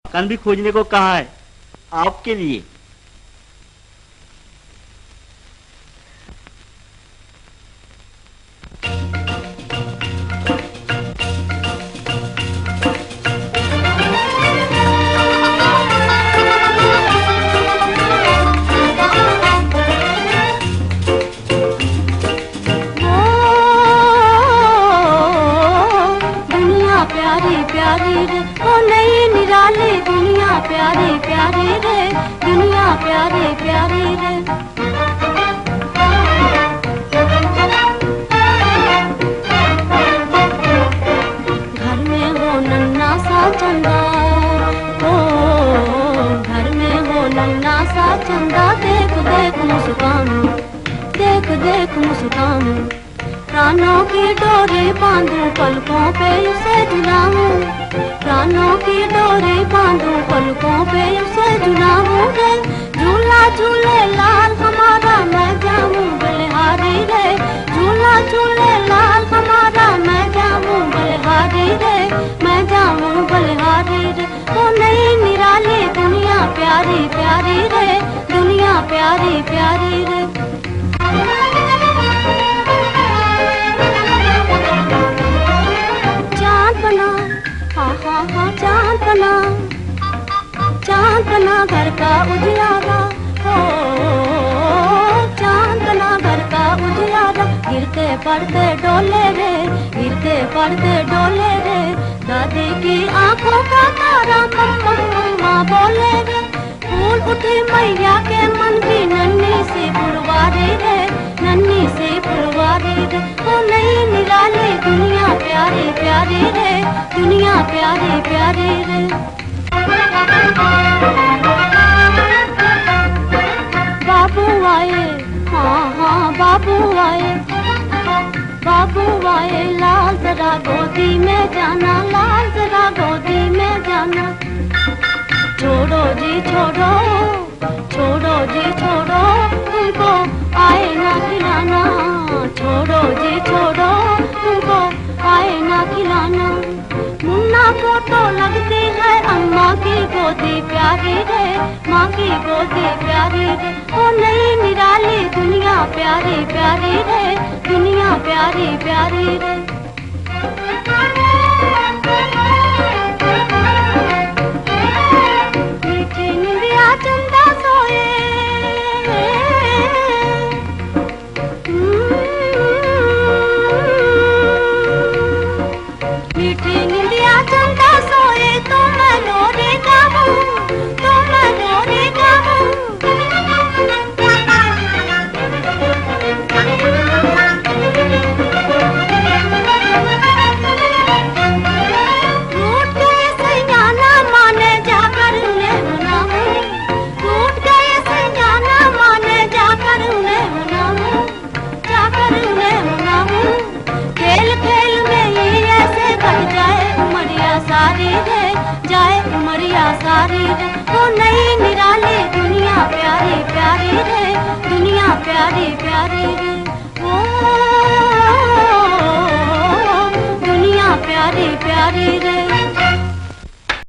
मकान भी खोजने को कहा है आपके लिए। प्यारी प्यारी रे दुनिया प्यारी प्यारी रे। घर में हो नन्ना सा चंदा, ओ घर में हो नन्ना सा चंदा, देख देख मुस्कान, देख देख मुस्कान। प्राणों की डोरी बांधूं पलकों पे उसे झुलाऊं, प्राणों की डोरी बांधूं पलकों पे उसे झुलाऊं रे। झूला झूले लाल हमारा मैं जाऊं बलिहारी रे, झूला झूले लाल हमारा मैं जाऊं बलिहारी रे, मैं जाऊं बलिहारी रे। वो नई निराली दुनिया प्यारी प्यारी रे, दुनिया प्यारी प्यारी रे। चांद बना, चांद बना घर का उजियारा, हो चांद बना घर का उजियारा। गिरते पड़ते डोले रे, गिरते पड़ते डोले रे, दादी की आंखों का तारा मम्मा बोले रे। फूल उठी मैया के मन की नन्ही सी फुलवारी रे, नन्ही सी फुलवारी रे। वो नई निराली दुनिया प्यारी प्यारी रे, दुनिया प्यारी प्यारी रे। बाबू आए, हाँ हाँ बाबू आए, बाबू आए। लाल जरा गोदी में जाना, लाल जरा गोदी में जाना। छोड़ो जी छोड़ो, छोड़ो जी छोड़ो, तुमको आए ना खिलाना। छोड़ो जी छोड़ो, तुमको आए ना खिलाना। मुन्ना को तो लगती है अम्मा की गोदी प्यारी रे, माँ की गोदी प्यारी रे। वो नई निराली दुनिया प्यारी प्यारी रे, दुनिया प्यारी प्यारी रे।